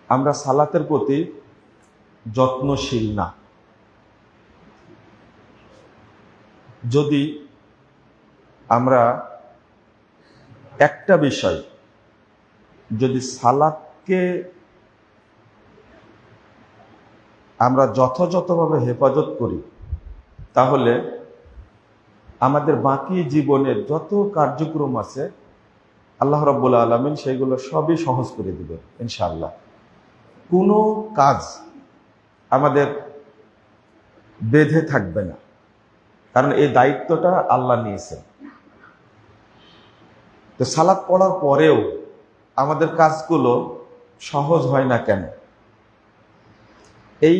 আমরা সালাতের প্রতি যত্নশীল না। যদি আমরা একটা বিষয়, যদি সালাতকে আমরা যথাযথভাবে হেফাজত করি, তাহলে আমাদের বাকি জীবনের যত কার্যক্রম আছে আল্লাহ রাব্বুল আলামিন সেইগুলো সবই সহজ করে দিবে ইনশাআল্লাহ। কোনো কাজ আমাদের বেঁধে থাকবে না, কারণ এই দায়িত্বটা আল্লাহ নিয়েছেন। তো সালাত পড়ার পরেও আমাদের কাজগুলো সহজ হয় না কেন? এই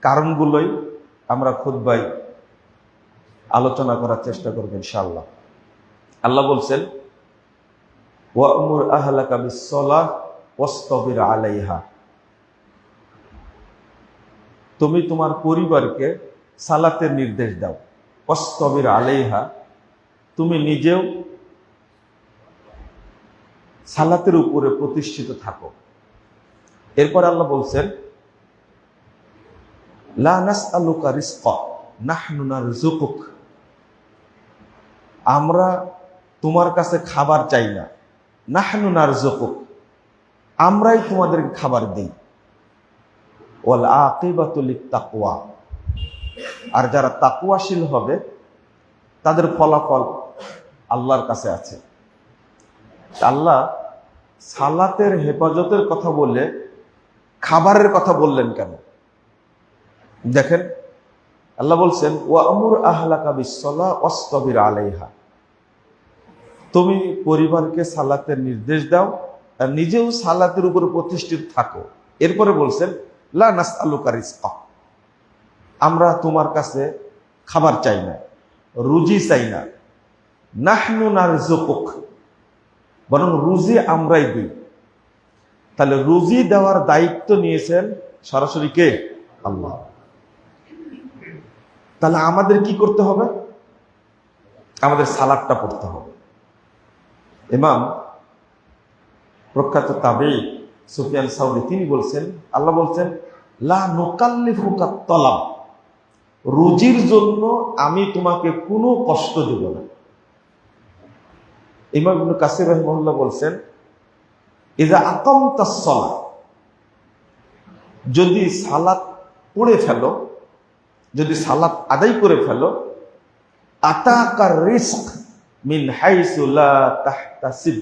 কারণগুলোই আমরা খুতবায় আলোচনা করার চেষ্টা করব ইনশাআল্লাহ। আল্লাহ বলছেন, ওয়া'মুর আহলাকা বিস-সালাহ ওয়াসতাবির আলাইহা। তুমি তোমার পরিবারকে সালাতের নির্দেশ দাও। ওয়াসতাবির আলাইহা, তুমি নিজেও সালাতের উপরে প্রতিষ্ঠিত থাকো। এরপর আল্লাহ বলছেন, লা নাসআলুকা রিজকা নাহনু নারযুকুক। আমরা তোমার কাছে খাবার চাই না, নাহনু নারযুকুক, আমরাই তোমাদেরকে খাবার দেই। ওয়াল আকিবাতু লিত-তাকওয়া, আর যারা তাকওয়াশীল হবে তাদের ফলাফল আল্লাহর কাছে আছে। আল্লাহ সালাতের হেফাজতের কথা বলে খাবারের কথা বললেন কেন? দেখেন, আল্লাহ বলছেন, ওয়া'মুর আহলাকা বিস-সালাহ ওয়াসতাবির আলাইহা। তুমি পরিবারকে সালাতের নির্দেশ দাও আর নিজেও সালাতের উপর প্রতিষ্ঠিত থাকো। এরপরে বলছেন, লা নাসআলুকা রিজকা, আমরা তোমার কাছে খাবার চাই না, রুজি চাই না। নাহনু নারযুকুক, বরং রুজি আমরাই দিই। তাহলে রুজি দেওয়ার দায়িত্ব নিয়েছেন সরাসরি কে? আল্লাহ। তাহলে আমাদের কি করতে হবে? আমাদের সালাতটা পড়তে হবে। ইমাম প্রখ্যাত তাবেঈ সুফিয়ান সাউরি তিনি বলছেন, আল্লাহ বলছেন, লা নুকাল্লিফুকা তলাব, রুজির জন্য আমি তোমাকে কোনো কষ্ট দেব না। ইমাম ইবনে কাসির রাহিমাহুল্লাহ বলছেন, ইযা আকামতাস সালাহ, যদি সালাত পড়ে ফেলো, যদি সালাত আদায় করে ফেলো, আতাকার রিজক মিন হাইসু লা তাহতাসিব,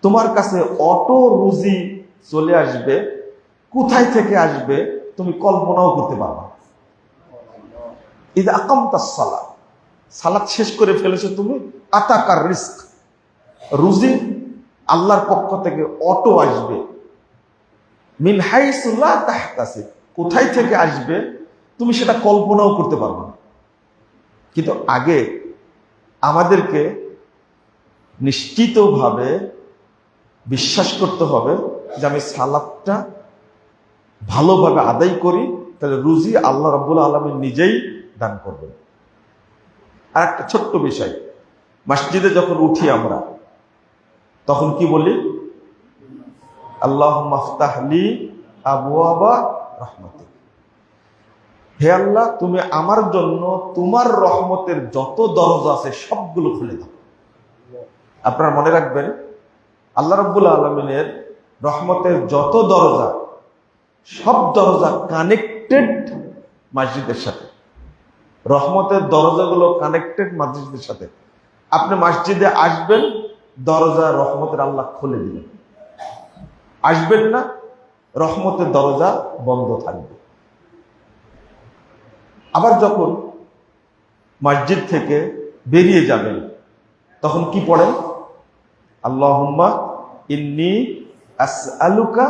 তোমার কাছে অটো রুজি চলে আসবে, কোথায় থেকে আসবে তুমি কল্পনাও করতে পারবে না। ইযা আকামতাস সালাহ, সালাত শেষ করে ফেলেছো তুমি, আতাকার রিজক, রুজি আল্লাহর পক্ষ থেকে অটো আসবে, মিন হাইসু লা তাহতাসিব, কোথায় থেকে আসবে তুমি সেটা কল্পনাও করতে পারবে না। কিন্তু আগে আমাদেরকে নিশ্চিতভাবে বিশ্বাস করতে হবে যে আমি সালাতটা ভালোভাবে আদায় করি, তাহলে রুজি আল্লাহ রাব্বুল আলামিন নিজেই দান করবেন। আর একটা ছোট্ট বিষয়, মসজিদে যখন উঠি আমরা তখন কি বলি? আল্লাহুম্মা আফতাহ লি আবওয়াবা রাহমাতিক, হে আল্লাহ তুমি আমার জন্য তোমার রহমতের যত দরজা আছে সবগুলো খুলে দাও। আপনারা মনে রাখবেন, আল্লাহ রাব্বুল আলামিনের রহমতের যত দরজা, সব দরজা কানেক্টেড মসজিদের সাথে। রহমতের দরজাগুলো কানেক্টেড মসজিদের সাথে। আপনি মসজিদে আসবেন, দরজা রহমতের আল্লাহ খুলে দিবেন। আসবেন না, রহমতের দরজা বন্ধ থাকবে। আবার যখন মসজিদ থেকে বেরিয়ে যাবেন তখন কি পড়েন? আল্লাহুম্মা ইন্নী আসআলুকা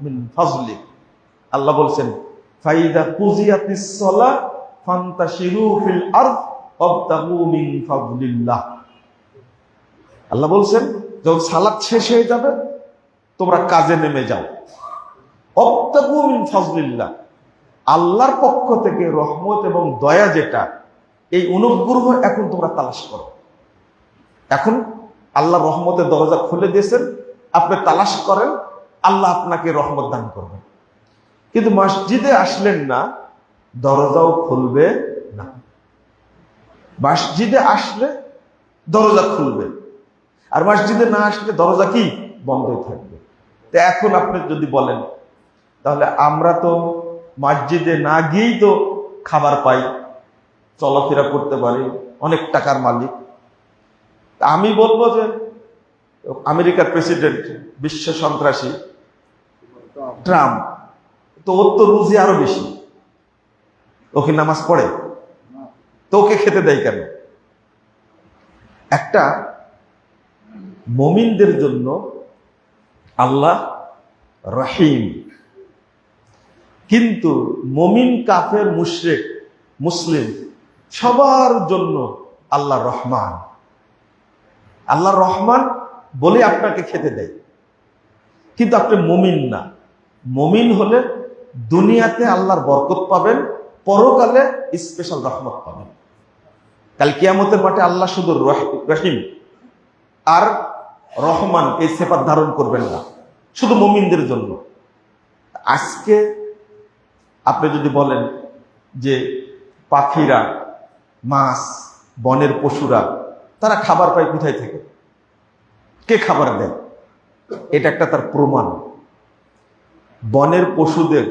মিন ফাজলিক। আল্লাহ বলছেন, ফাইদা কুজিয়াতিস সালাহ ফান্তাশিরু ফিল আরদ ওয়াবতাগু মিন ফাজলিল্লাহ। আল্লাহ বলছেন, যখন সালাত শেষ হয়ে যাবে তোমরা কাজে নেমে যাও। ওয়াবতাগু মিন ফাজলিল্লাহ, আল্লাহর পক্ষ থেকে রহমত এবং দয়া যেটা, এই অনুগ্রহ এখন তোমরা তালাশ করো। এখন আল্লাহ রহমতের দরজা খুলে দিয়েছেন, আপনি তালাশ করেন, আল্লাহ আপনাকে রহমত দান করবেন। কিন্তু মসজিদে আসলেন না, দরজাও খুলবে না। মসজিদে আসলে দরজা খুলবে, আর মসজিদে না আসলে দরজা কি বন্ধই থাকবে। তো এখন আপনি যদি বলেন, তাহলে আমরা তো মসজিদে না গিয়েই তো খাবার পাই, চলাফেরা করতে পারি, অনেক টাকার মালিক। আমি বলবো যে আমেরিকার প্রেসিডেন্ট, বিশ্ব সন্ত্রাসী ট্রাম্প, তো ওর তো রুজি আরো বেশি, ওকে নামাজ পড়ে, তো ওকে খেতে দেয় কেন? একটা মুমিনদের জন্য আল্লাহ রহিম, কিন্তু মুমিন, কাফের, মুশরিক, মুসলিম সবার জন্য আল্লাহ রহমান। আল্লাহ রহমান বলে আপনাকে খেতে দেয়, কিন্তু আপনি মুমিন না। মুমিন হলে দুনিয়াতে আল্লাহর বরকত পাবেন, পরকালে স্পেশাল রহমত পাবেন। কাল কিয়ামতের মাঠে আল্লাহ শুধু রহিম আর রহমান এই সিফাত ধারণ করবেন না, শুধু মুমিনদের জন্য। আজকে আপনি যদি বলেন যে পাখিরা, মাছ, বনের পশুরা তারা খাবার পায় কোথায় থেকে, কে খাবার দেয়? এটা একটা তার প্রমাণ। বনের পশুদের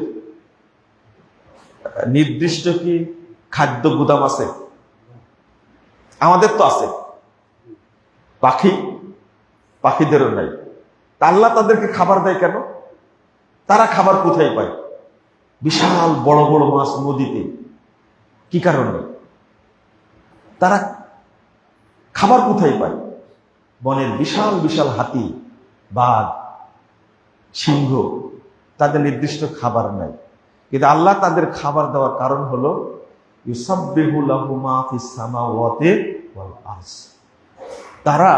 নির্দিষ্ট কি খাদ্য গুদাম আছে? আমাদের তো আছে। পাখিদেরও নাই। তা আল্লাহ তাদেরকে খাবার দেয় কেন? তারা খাবার কোথায় পায়? বিশাল বড় বড় মাছ নদীতে, কি কারণে? তারা খাবার কোথায় পায়? বনের বিশাল বিশাল হাতি, বাঘ, সিংহ, তাদের নির্দিষ্ট খাবার নাই। কিন্তু আল্লাহ তাদের খাবার দেওয়ার কারণ হলো ইউসাব্বিহু লাহু মা ফিস সামাওয়াতি ওয়াল আরদ। তারা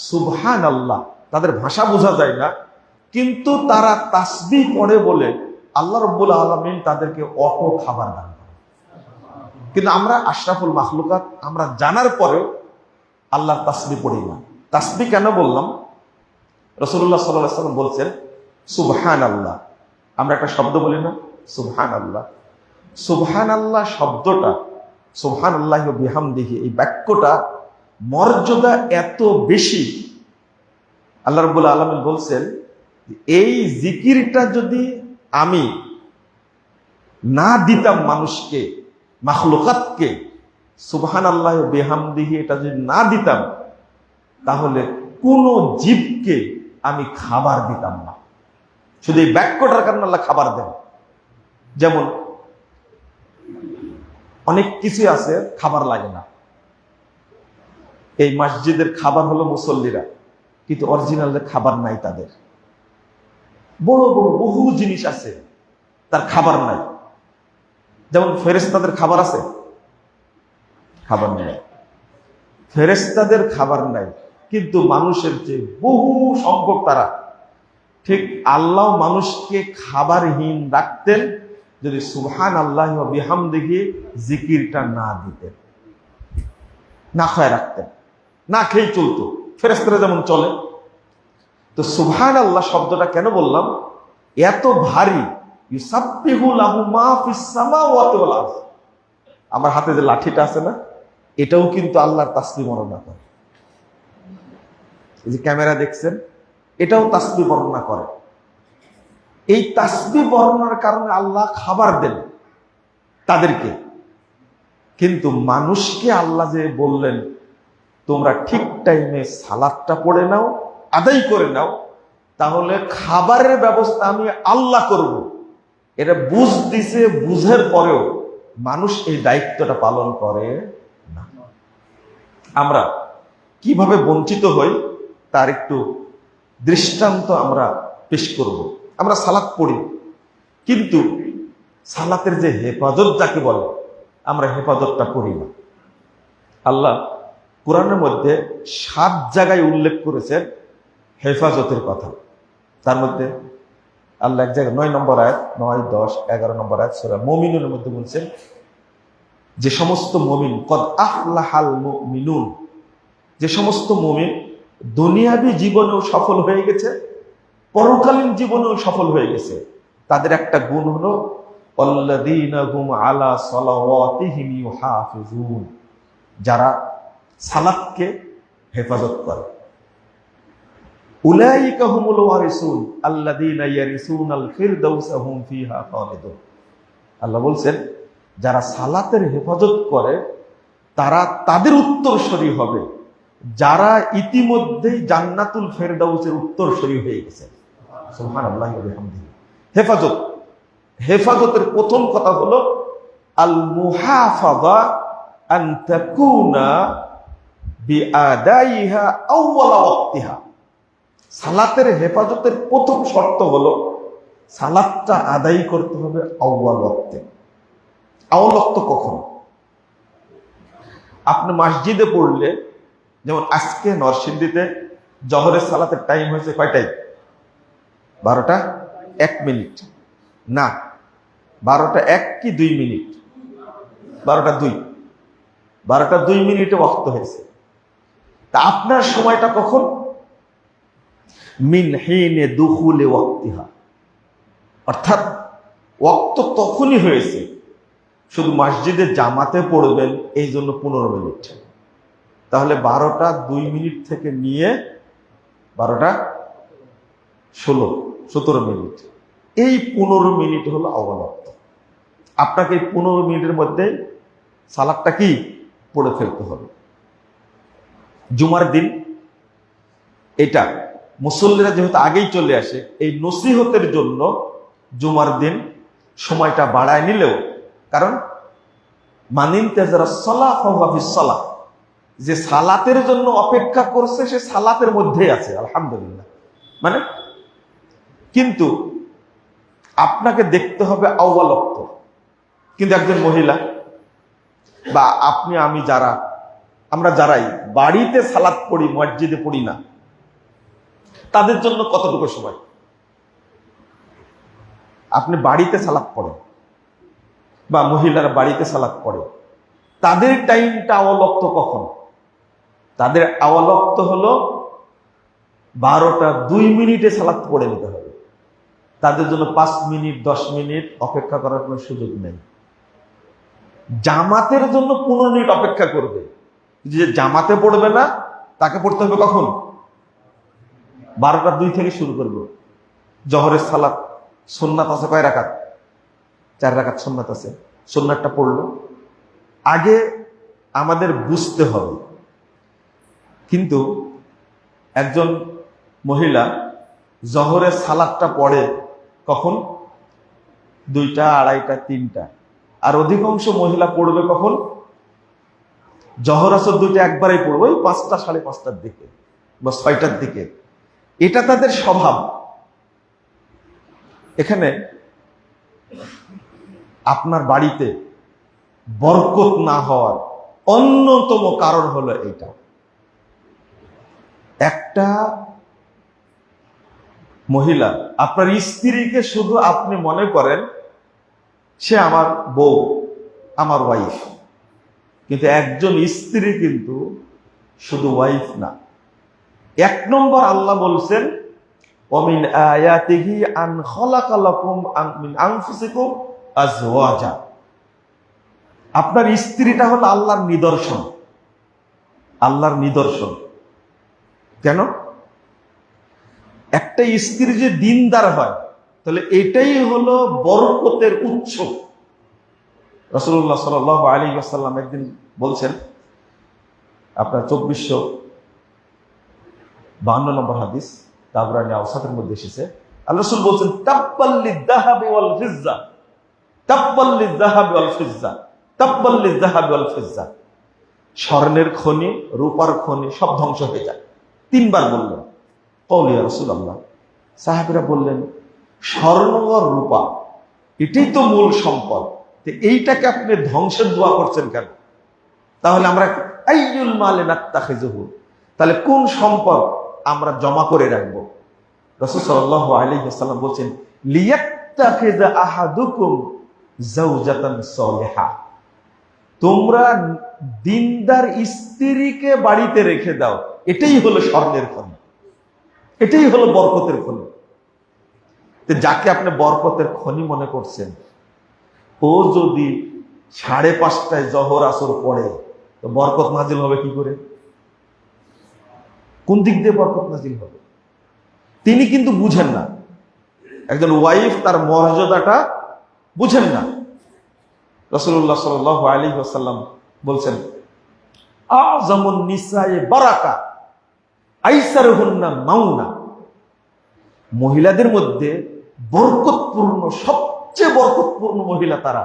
সুবহানাল্লাহ, তাদের ভাষা বোঝা যায় না, কিন্তু তারা তাসবিহ পড়ে বলে আল্লাহ রাব্বুল আলামিন তাদেরকে অত খাবার দান করে। কিন্তু আমরা আশরাফুল মাখলুকাত, আমরা জানার পরেও আল্লাহর তাসবিহ পড়ি না। তাসবিহ কেন বললাম? রাসূলুল্লাহ সাল্লাল্লাহু আলাইহি ওয়াসাল্লাম বলছেন সুবহানাল্লাহ। আমরা একটা শব্দ বলি না, সুবহানাল্লাহ। সুবহানাল্লাহ শব্দটা, সুবহানাল্লাহি ওয়া বিহামদিহি, এই বাক্যটা মর্যাদা এত বেশি। আল্লাহ রাব্বুল আলামিন বলছেন, এই জিকিরটা যদি আমি না দিতাম মানুষকে, মাখলুকাতকে, সুবহানাল্লাহি ওয়া বিহামদিহি এটা যদি না দিতাম, তাহলে কোন জীবকে আমি খাবার দিতাম না। শুধু এই বাক্যটার কারণে আল্লাহ খাবার দেন। যেমন অনেক কিছু আছে খাবার লাগে না। এই মসজিদের খাবার হলো মুসল্লিরা, কিন্তু অরিজিনাল খাবার নাই তাদের। বড় বড় বহু জিনিস আছে, তার খাবার নাই। যেমন ফেরেশতাদের খাবার আছে, খাবার নাই। ফেরেশতাদের খাবার নাই, কিন্তু মানুষের যে বহু সংখ্যক তারা, ঠিক আল্লাহ মানুষকে খাবারহীন রাখতেন যদি সুবহানাল্লাহি ওয়া বিহামদিহি জিকিরটা না দিতেন, না খায় রাখতেন, না খেয়ে চলতো, ফেরেশতারা যেমন চলে। তো সুবহানাল্লাহ শব্দটা কেন বললাম? এত ভারী। ইউসাব্বিহু লাহু মা ফিস সামাওয়াতি ওয়াল আরদ। আমার হাতে যে লাঠিটা আছে না, এটাও কিন্তু আল্লাহর তাসবিহ বর্ণনা করে। এই যে ক্যামেরা দেখছেন, এটাও তাসবিহ বর্ণনা করে। এই তাসবিহ বর্ণনার কারণে আল্লাহ খাবার দেন তাদেরকে। কিন্তু মানুষকে আল্লাহ যে বললেন, তোমরা ঠিক টাইমে সালাতটা পড়ে নাও, আদায় করে নাও, তাহলে খাবারের ব্যবস্থা আমি আল্লাহ করব, এটা বুঝ দিছে। বুঝের পরেও মানুষ এই দায়িত্বটা পালন করে না। আমরা কিভাবে বঞ্চিত হই তার একটু দৃষ্টান্ত আমরা পেশ করব। আমরা সালাত পড়ি, কিন্তু সালাতের যে হেফাজত যাকে বলে, আমরা হেফাজতটা করি না। আল্লাহ কোরআনের মধ্যে 7 জায়গায় উল্লেখ করেছেন হেফাজতের কথা। তার মধ্যে আল্লাহ এক জায়গায় 9 নম্বর আয়াত, 9, 10, 11 নম্বর আয়াত সূরা মুমিনুনের মধ্যে বলছেন যে সমস্ত মুমিন, কদ আফলাহাল মুমিনুন, যে সমস্ত মুমিন দুনিয়াবী জীবনেও সফল হয়ে গেছে পরকালীন জীবনেও সফল হয়ে গেছে। তাদের একটা গুণ হলো আল্লাযীনা হুম আলা সালাওয়াতিহিম ইউহাফিজুন, যারা সালাতকে হেফাজত করে। উলাইকা হুমুল ওয়ারিসুন আল্লাযীনা ইয়ারিসুনাল ফিরদাউসা হুম ফিহা খালিদুন। আল্লাহ বলছেন, যারা সালাতের হেফাজত করে তারা তাদের উত্তরসূরি হবে যারা ইতিমধ্যেই জান্নাতুল ফেরদাউসের উত্তরসূরি হয়ে গেছে। সুবহানাল্লাহি ওয়া বিহামদিহি। হেফাজত, হেফাজতের প্রথম কথা হলো আল মুহাফাযা আন তাকুনা বিআদাইহা আউওয়ালা ওয়াক্তিহা। সালাতের হেফাজতের প্রথম শর্ত হলো সালাতটা আদায় করতে হবে আউয়াল ওয়াক্তে। আউয়াল ওয়াক্ত কখন? আপনি মসজিদে পড়লে, যেমন আজকে নরসিংদীতে জহরের সালাতের টাইম হয়েছে কয়টায়? 12টা 1 মিনিট না, 12টা 1 কি 2 মিনিট? 12টা 2, 12টা 2 মিনিটে ওয়াক্ত হয়েছে। তা আপনার সময়টা কখন? মিন হিনে দুখুলে ওয়াক্তিহা, অর্থাৎ ওয়াক্ত তখনই হয়েছে, শুধু মসজিদে জামাতে পড়বেন এই জন্য 15 মিনিট। তাহলে 12টা 2 মিনিট থেকে নিয়ে 12টা 17 মিনিট, এই 15 মিনিট হলো আউয়াল ওয়াক্ত। আপনাকে এই 15 মিনিটের মধ্যে সালাতটা কি পড়ে ফেলতে হবে। জুমার দিন এটা মুসল্লিরা যেহেতু আগেই চলে আসে, এই নসিহতের জন্য জুমার দিন সময়টা বাড়ায় নিলেও, কারণ যে সালাতের জন্য অপেক্ষা করছে সে সালাতের মধ্যেই আছে, আলহামদুলিল্লাহ। মানে কিন্তু আপনাকে দেখতে হবে আউয়াল ওয়াক্ত। কিন্তু একজন মহিলা বা আপনি আমি আমরা যারাই বাড়িতে সালাত পড়ি, মসজিদে পড়ি না, তাদের জন্য কতটুকু সময়? আপনি বাড়িতে সালাত পড়েন বা মহিলারা বাড়িতে সালাত পড়ে, তাদের টাইমটা আউয়াল ওয়াক্ত কখন? তাদের আউয়াল ওয়াক্ত হলো 12টা 2 মিনিটে সালাত পড়ে নিতে হবে। তাদের জন্য 5 মিনিট 10 মিনিট অপেক্ষা করার কোনো সুযোগ নেই। জামাতের জন্য 15 মিনিট অপেক্ষা করবে, যে জামাতে পড়বে না তাকে পড়তে হবে কখন? 12টা 2 থেকে শুরু করবো। জহরের সালাত সুন্নাত আছে কয় রাকাত? 4 রাকাত সুন্নাত আছে। সুন্নাতটা পড়লো, আগে আমাদের বুঝতে হবে। কিন্তু একজন মহিলা জহরের সালাতটা পড়ে কখন? 2টা 2:30টা 3টা। আর অধিকাংশ মহিলা পড়বে কখন? জহর আসর 2টা একবারেই পড়বে, ওই 5টা 5:30টার দিকে বা 6টার দিকে। এটা তাদের স্বভাব। এখানে আপনার বাড়িতে বরকত না হওয়ার অন্যতম কারণ হলো এইটা। একটা মহিলা আপনার স্ত্রীকে শুধু আপনি মনে করেন সে আমার বউ, আমার ওয়াইফ, কিন্তু একজন স্ত্রী কিন্তু শুধু ওয়াইফ না। 1 নম্বর আল্লাহ বলছেন ওমিন আয়াতিহি আন খালাকা লাকুম মিন আনফুসিকুম আজওয়াজা। আপনার স্ত্রীটা হলো আল্লাহর নিদর্শন, আল্লাহর নিদর্শন। কেন? একটা স্ত্রী যে দিনদার হয়, তাহলে এটাই হলো বরকতের উৎস। রাসূলুল্লাহ সাল্লাল্লাহু আলাইহি ওয়াসাল্লাম একদিন বলছেন, আপনার 2452 নম্বর হাদিস, তাবরানী আওসাতের মধ্যে এসেছে। আল্লাহ রাসূল বলছেন, তাব্বাল লিয-যাহাবি ওয়াল ফিজ্জা, তাব্বাল লিয-যাহাবি ওয়াল ফিজ্জা, তাব্বাল লিয-যাহাবি ওয়াল ফিজ্জা। স্বর্ণের খনি, রূপার খনি সব ধ্বংস হয়ে যায়। 3 বার বললেন। ক্বাল ইয়া রাসূলুল্লাহ। সাহাবীরা বললেন, স্বর্ণ আর রূপা এটাই তো মূল সম্পদ, তো এইটাকে আপনি ধ্বংসের দোয়া করছেন কেন? তাহলে আমরা আইয়ুল মালে নাত্তাখিযুহু, তাহলে কোন সম্পদ আমরা জমা করে রাখবো? রাসূল সাল্লাল্লাহু আলাইহি ওয়াসাল্লাম বলেন, লিয়াত্তাখিযা আহাদুকুম যাওজাতান সালিহা। তোমরা দিনদার স্ত্রীকে বাড়িতে রেখে দাও, এটাই হলো স্বর্ণের খনি, এটাই হলো বরকতের খনি। তো যাকে আপনি বরকতের খনি মনে করছেন, ও যদি 5:30টায় জহর আসর পড়ে, তো বরকত নাজিল হবে কি করে? কোন দিক দিয়ে বরকত নাজিল হবে? তিনি কিন্তু বুঝেন না। একজন ওয়াইফ তার মর্যাদাটা বুঝেন না। রাসূলুল্লাহ সাল্লাল্লাহু আলাইহি ওয়াসাল্লাম বলছেন, আযমুন নিসায়ে বারাকা আইসারুহুন্না মাউনা। মহিলাদের মধ্যে বরকতপূর্ণ, সবচেয়ে বরকতপূর্ণ মহিলা তারা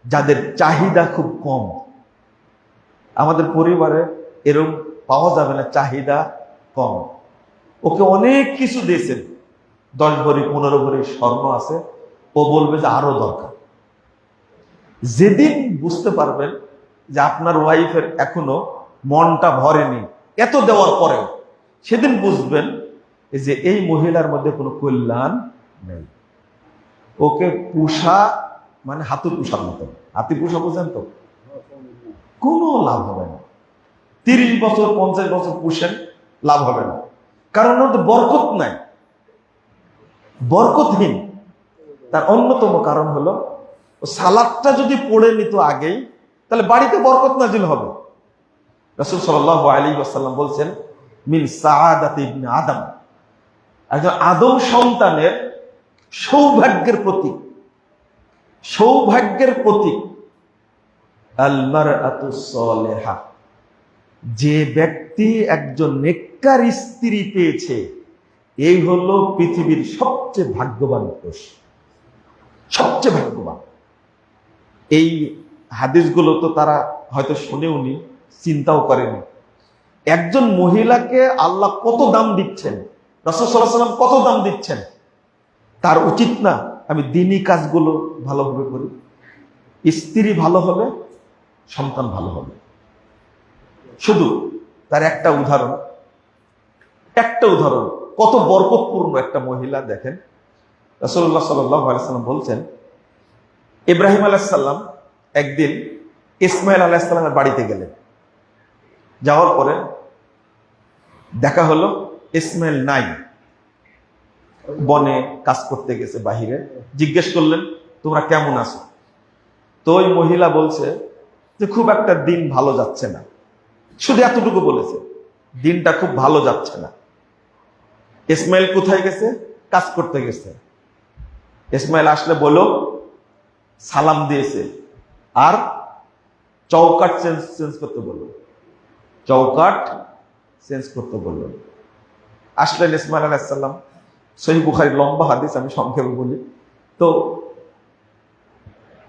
যাদের চাহিদা খুব কম। আমাদের পরিবারে এরকম পাওয়া যাবে না, চাহিদা কম। ওকে অনেক কিছু দিয়েছেন, 10 ভরি 15 ভরি স্বর্ণ আছে, ও বলবে যে আরো দরকার। যেদিন বুঝতে পারবেন যে আপনার ওয়াইফের এখনো মনটা ভরেনি এত দেওয়ার পরেও, সেদিন বুঝবেন যে এই মহিলার মধ্যে কোনো কল্যাণ নেই। ওকে পুষা মানে হাতু পুষার মতো। হাতি পুষা বুঝেন তো? কোনো লাভ হবে না। 30 বছর 50 বছর পুষেন, লাভ হবে না, কারণ ওর বরকত নাই, বরকতহীন। তার অন্যতম কারণ হলো ও সালাদটা যদি পড়ে নিত আগেই, তাহলে বাড়িতে বরকত নাজিল হবে। রাসূল সাল্লাল্লাহু আলাইহি ওয়াসাল্লাম বলছেন, মিন সাআদাতি ইবনে আদম, একজন আদম সন্তানের সৌভাগ্যের প্রতীক, সৌভাগ্যের প্রতীক আল মারআতু সালিহা, যে ব্যক্তি একজন নেককার স্ত্রী পেয়েছে, এই হলো পৃথিবীর সবচেয়ে ভাগ্যবান পুরুষ, সবচেয়ে ভাগ্যবান। এই হাদিসগুলো তো তারা হয়তো শুনেওনি, চিন্তাও করেনি। একজন মহিলাকে আল্লাহ কত দাম দিচ্ছেন, রাসূল সাল্লাল্লাহু আলাইহি ওয়াসাল্লাম কত দাম দিচ্ছেন, তার উচিত না আমি দিনী কাজগুলো ভালোভাবে করি? স্ত্রী ভালো হবে, সন্তান ভালো হবে। শুধু তার একটা উদাহরণ, কত বরকতপূর্ণ একটা মহিলা দেখেন। রাসূলুল্লাহ সাল্লাল্লাহু আলাইহি ওয়াসাল্লাম বলছেন, ইব্রাহিম আলাইহিস সালাম একদিন ইসমাইল আলাইহিস সালামের বাড়িতে গেলেন। যাওয়ার পরে দেখা হলো ইসমাইল নাই, বনে কাজ করতে গেছে বাহিরে। জিজ্ঞেস করলেন, তোমরা কেমন আছো? তো ওই মহিলা বলছে যে খুব একটা দিন ভালো যাচ্ছে না। শুধু এতটুকু বলেছে, দিনটা খুব ভালো যাচ্ছে না। ইসমাইল কোথায় গেছে? কাজ করতে গেছে। ইসমাইল আসলে বলো, সালাম দিয়েছে, আর চৌকাট চেঞ্জ করতে বলল, চৌকাট চেঞ্জ করতে বলল। আসলেন ইসমাইল আলাইহিস সালাম, সহিহ বুখারীর লম্বা হাদিস, আমি সংক্ষেপে বলি। তো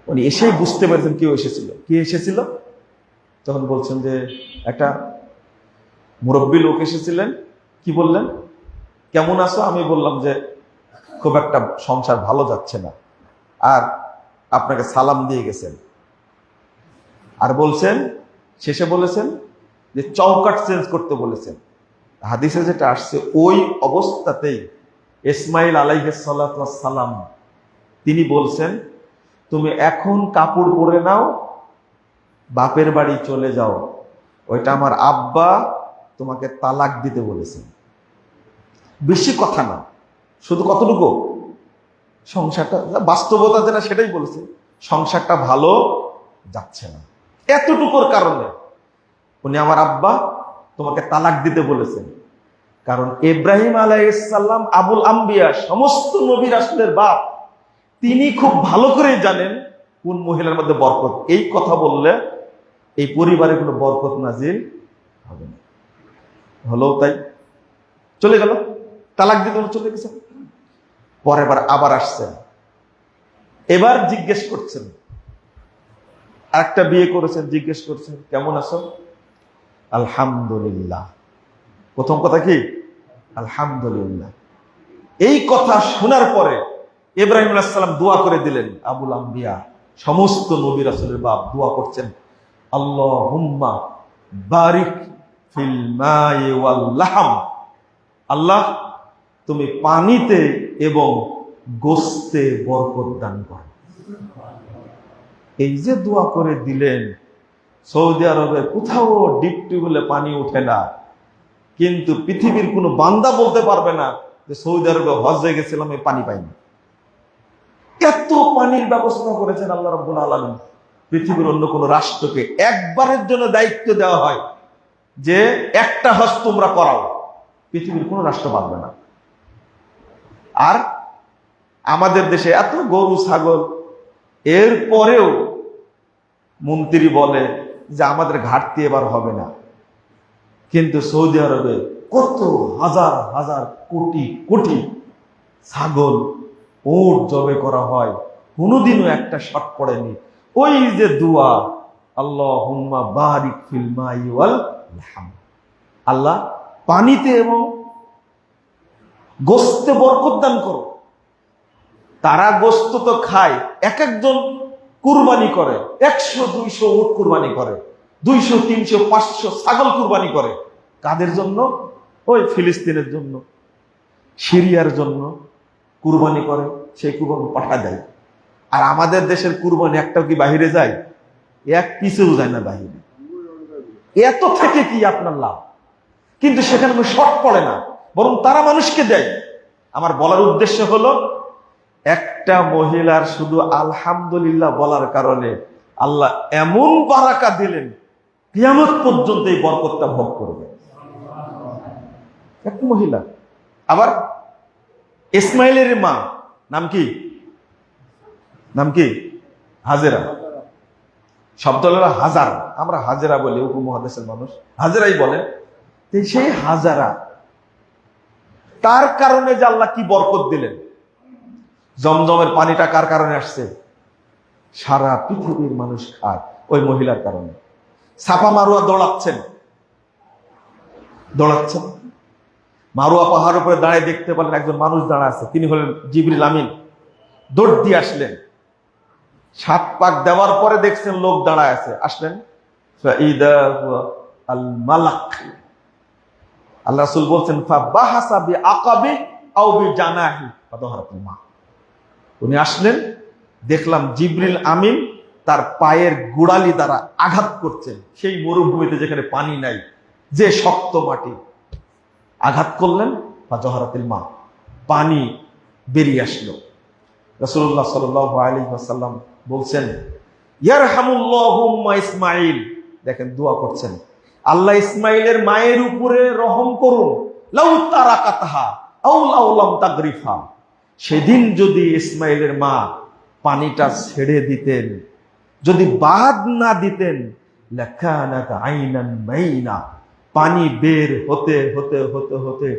উনি এসেই বুঝতে পেরেছেন কেউ এসেছিল। কি এসেছিল? তখন বলছেন যে একটা মুরব্বী লোক এসেছিলেন। কি বললেন? কেমন আছো? আমি বললাম যে খুব একটা সংসার ভালো যাচ্ছে না, আর আপনাকে সালাম দিয়ে গেছেন। আর বলছেন, শেষে বলেছেন যে চৌকাট চেঞ্জ করতে বলেছেন। হাদিসে যেটা আসছে, ওই অবস্থাতেই ইসমাইল আলাইহিস সালাতু ওয়াস সালাম তিনি বলছেন, তুমি এখন কাপড় পরে নাও, বাপের বাড়ি চলে যাও, ওইটা আমার আব্বা তোমাকে তালাক দিতে বলেছেন। বেশি কথা না, শুধু কতটুকু? সংসারটা, বাস্তবতা যেটা সেটাই বলেছে, সংসারটা ভালো যাচ্ছে না। এতটুকুর কারণে উনি আমার আব্বা তোমাকে তালাক দিতে বলেছেন। কারণ ইব্রাহিম আলাইহিস সালাম আবুল আম্বিয়া, সমস্ত নবী রাসূলের বাপ, তিনি খুব ভালো করে জানেন কোন মহিলার মধ্যে বরকত। এই কথা বললে এই পরিবারে কোনো বরকত নাজিল হবে না। হলো তাই, চলে গেল, তালাক দিতে চলে গেছে। পরের বার আবার আসছেন, এবার জিজ্ঞেস করছেন, আরেকটা বিয়ে করেছেন, জিজ্ঞেস করছেন কেমন আছো? আলহামদুলিল্লাহ। প্রথম কথা কি? আলহামদুলিল্লাহ। এই কথা শোনার পরে ইব্রাহিম আলাইহিস সালাম দোয়া করে দিলেন। আবুল আম্বিয়া, সমস্ত নবী রাসূলের বাপ, দোয়া করছেন, আল্লাহুম্মা বারিক ফিল মাই ওয়াল লাহম, আল্লাহ তুমি পানিতে এবং গোশতে বরকত দান করো। এই যে দোয়া করে দিলেন, সৌদি আরবে কোথাও ডিপ টিউবওয়েলে পানি ওঠে না, কিন্তু পৃথিবীর কোনো বান্দা বলতে পারবে না যে সৌদি আরবে হজ্জে গেছিলাম এই পানি পাইনি। এত পানির ব্যবস্থা করেছেন আল্লাহ রাব্বুল আলামিন। পৃথিবীর অন্য কোন রাষ্ট্রকে একবারের জন্য দায়িত্ব দেওয়া হয় যে একটা হজ তোমরা করাও, পৃথিবীর কোন রাষ্ট্র পারবে না। আর আমাদের দেশে এত গরু ছাগল, এর পরেও মন্ত্রী বলে যে আমাদের ঘাটতি এবার হবে না। কিন্তু সৌদি আরবে কত হাজার হাজার কোটি কোটি ছাগল, উট জবে করা হয়, কোনোদিনও একটা শর্ট পড়েনি। ওই যে দোয়া, আল্লাহুম্মা বারিক ফিল মাই ওয়াল লাহম, আল্লাহ পানিতে এবং গোশতে বরকত দান করো। তারা গোশত তো খায়, এক একজন কুরবানি করে, 100-200 উট কুরবানি করে, 200-300-500 ছাগল কুরবানি করে। কাদের জন্য? ওই ফিলিস্তিনের জন্য, সিরিয়ার জন্য কুরবানি করে, সেই কুরবানি পাঠা দেয়। আর আমাদের দেশের কুরবানি একটাও কি বাহিরে যায়? এক পিছেও যায় না বাহিরে। এত থেকে কি আপনার লাভ? কিন্তু সেখানে শর্ট পড়ে না, বরং তারা মানুষকে দেয়। আমার বলার উদ্দেশ্য হলো, একটা মহিলার শুধু আলহামদুলিল্লাহ বলার কারণে আল্লাহ এমন বারাকা দিলেন, কিয়ামত পর্যন্ত এই বরকতটা ভোগ করবে এক মহিলা। আবার ইসমাইলের মা নাম কি? নাম কি? হাজেরা। শব্দ হলো হাজার, আমরা হাজেরা বলি, উপমহাদেশের মানুষ হাজেরাই বলে। সেই হাজারা, তার কারণে যে আল্লাহ কি বরকত দিলেন। জমজমের পানিটা কার কারণে আসছে? সারা পৃথিবীর মানুষ খায় ওই মহিলার কারণে। সাফা মারুয়া দৌড়াচ্ছেন, মারুয়া পাহাড়ের উপরে দাঁড়িয়ে দেখতে পেলেন একজন মানুষ দাঁড়া আছে, তিনি হলেন জিবরিল আমিন। দৌড় দিয়ে আসলেন, 7 পাক দেওয়ার পরে দেখছেন লোক দাঁড়ায় আছে, আসলেন, ফাইদা হুয়া আল মালাক। আল্লাহ রাসূল বলছেন, ফাবাহাসা বিআকাবি আও বিজানাহি ফাদহারাতুল মা। উনি আসলেন, দেখলাম জিবরিল আমিন তার পায়ের গোড়ালি দ্বারা আঘাত করছেন সেই মরুভূমিতে যেখানে পানি নাই, যে শক্ত মাটি, আঘাত করলেন, ফাজহারাতুল মা, পানি বেরিয়ে আসলো। রাসূলুল্লাহ সাল্লাল্লাহু আলাইহি ওয়াসাল্লাম বলছেন, ইয়ারহামুল্লাহুম্মা ইসমাঈল। দেখেন দোয়া করছেন, আল্লাহ ইসমাইলের মায়ের উপরে রহম করুন, লাউ তারাকাতহা আও লাউ লাম তাগরিফা। সেদিন যদি ইসমাইলের মা পানিটা ছেড়ে দিতেন, যদি বাদ না দিতেন, লাকানাত আইনান মাইনা, পানি বের হতে হতে হতে হতে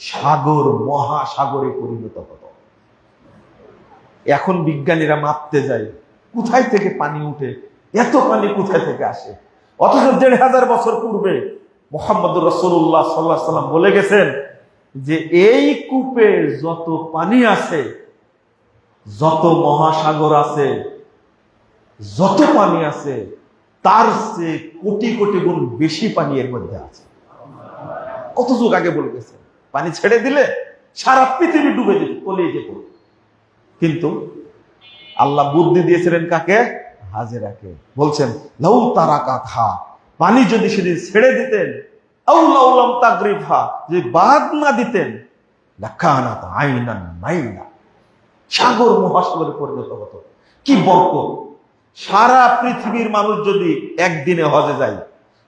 সাগর, মহাসাগরে পরিণত হতো। এখন বিজ্ঞানীরা মাপতে যায় কোথায় থেকে পানি উঠে, এত পানি কোথায় থেকে আসে। অথচ 1500 বছর পূর্বে মুহাম্মদুর রাসূলুল্লাহ সাল্লাল্লাহু আলাইহি ওয়াসাল্লাম বলে গেছেন যে এই কূপে যত পানি আছে, যত মহাসাগর আছে, যত পানি আছে, তার চেয়ে কোটি কোটি গুণ বেশি পানি এর মধ্যে আছে। কত যুগ আগে বলে গেছেন, পানি ছেড়ে দিলে সারা পৃথিবী ডুবে যেত, তলিয়ে যেত। কিন্তু আল্লাহ বুদ্ধি দিয়েছিলেন কাকে? হাজেরাকে। বলছেন, লাউ তারাকাতহা, পানি যদি সেদিন ছেড়ে দিতেন, আও লাউ লাম তাগরিফা, যদি বাদ না দিতেন, লাকানাত আইনান মাইনা, সাগর মহাসাগরে পরিণত হতো। কি বরকত! সারা পৃথিবীর মানুষ যদি একদিনে হজে যায়,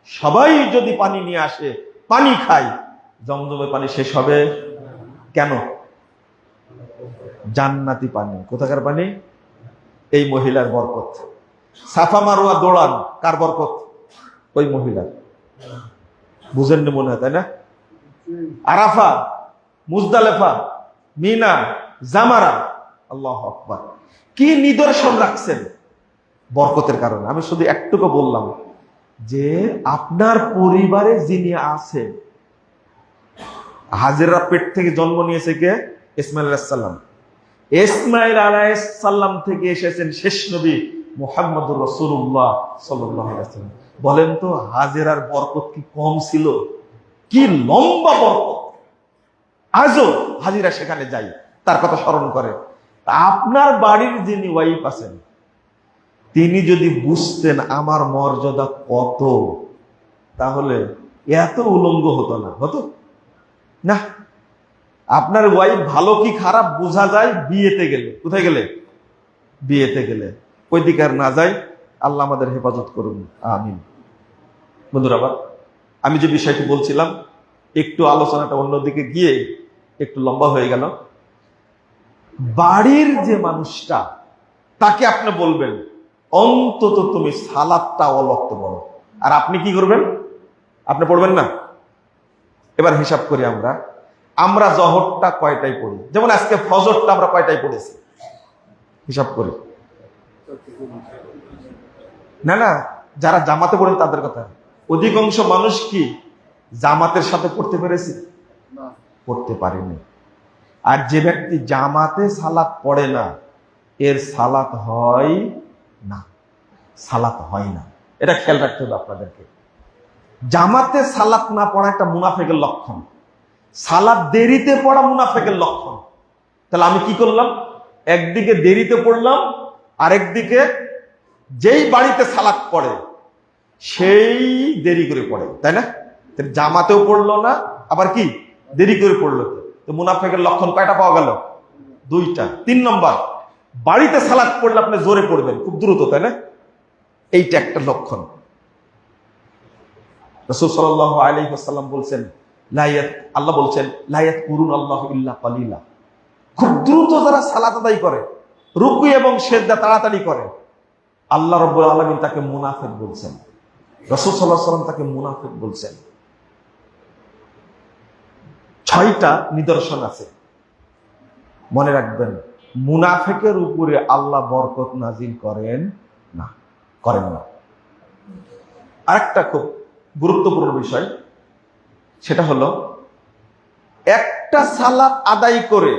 সবাই যদি পানি নিয়ে আসে, পানি খায়, জমজমের পানি শেষ হবে কেন? জান্নাতি পানি। কোথাকার পানি? এই মহিলার বরকত। সাফা মারোয়া দৌড়ান, কার বরকত? ওই মহিলার। বুঝেননি মনে হয়, তাই না? আরাফা, মুজদালেফা, মিনা, জামারা, আল্লাহু আকবার, কি নিদর্শন রাখছেন বরকতের কারণে। আমি শুধু একটুকু বললাম যে আপনার পরিবারে যিনি আছেন, হাজেরা পেট থেকে জন্ম নিয়েছে কে? ইসমাইল আলাইহিস সালাম। ইসমাইল আলাইহিস সালাম থেকে এসেছেন শেষ নবী মুহাম্মদুর রাসূলুল্লাহ সাল্লাল্লাহু আলাইহি ওয়াসাল্লাম। বলেন তো হাজেরার বরকত কি কম ছিল? কি লম্বা বরকত! আজও হাজিরা সেখানে যাই, তার কথা স্মরণ করে। আপনার বাড়ির যিনি ওয়াইফ আছেন, তিনি যদি বুঝতেন আমার মর্যাদা কত, তাহলে এত উলঙ্গ হতো না। হতো না? আপনার ওয়াইফ ভালো কি খারাপ বোঝা যায় বিয়েতে গেলে। কোথায় গেলে? বিয়েতে গেলে ওই দিকে আর না যাই। আল্লাহ আমাদের হেফাজত করুন, আমিন। বন্ধুরা, আবার আমি যে বিষয়টি বলছিলাম, একটু আলোচনাটা অন্যদিকে গিয়ে একটু লম্বা হয়ে গেল। বাড়ির যে মানুষটা, তাকে আপনি বলবেন অন্তত তুমি সালাতটা অলক্ত পড়ো। আর আপনি কি করবেন? আপনি পড়বেন না। এবার হিসাব করি, আমরা জহরটা কয়টায় পড়ি? যেমন আজকে ফজরটা আমরা কয়টায় পড়েছি? হিসাব করি। না না, যারা জামাতে পড়েন তাদের কথা। অধিকাংশ মানুষ কি জামাতের সাথে পড়তে পেরেছে? পড়তে পারেনি। আর যে ব্যক্তি জামাতে সালাত পড়ে না, এর সালাত হয় না, সালাত হয় না। এটা খেয়াল রাখতে হবে আপনাদেরকে। জামাতে সালাত না পড়া একটা মুনাফিকের লক্ষণ। সালাত দেরিতে পড়া মুনাফিকের লক্ষণ। তাহলে আমি কি করলাম? একদিকে দেরিতে পড়লাম, আর একদিকে যেই বাড়িতে সালাত পড়ে সেই দেরি করে পড়ে, তাই না? জামাতেও পড়লো না, আবার কি দেরি করে পড়লো। তো মুনাফিকের লক্ষণ কয়টা পাওয়া গেল? 2টা। 3 নম্বর, বাড়িতে সালাত পড়লে আপনি জোরে পড়বেন, খুব দ্রুত, তাই না? এইটা একটা লক্ষণ। রাসূল সাল্লাল্লাহু আলাইহি ওয়াসাল্লাম বলছেন, আল্লাহ বলছেন, লা ইয়াযকুরুনাল্লাহু ইল্লা কালিলা। খুব দ্রুত যারা সালাত আদায় করে, রুকু এবং সিজদা তাড়াতাড়ি করে, আল্লাহ রাব্বুল আলামিন তাকে মুনাফিক বলছেন। রাসূল সাল্লাল্লাহু আলাইহি ওয়াসাল্লাম তাকে মুনাফিক বলছেন। 6টা নিদর্শন আছে, মনে রাখবেন। মুনাফিকের উপরে আল্লাহ বরকত নাজিল করেন না। আরেকটা খুব গুরুত্বপূর্ণ বিষয়, সেটা হলো একটা সালাত আদায় করে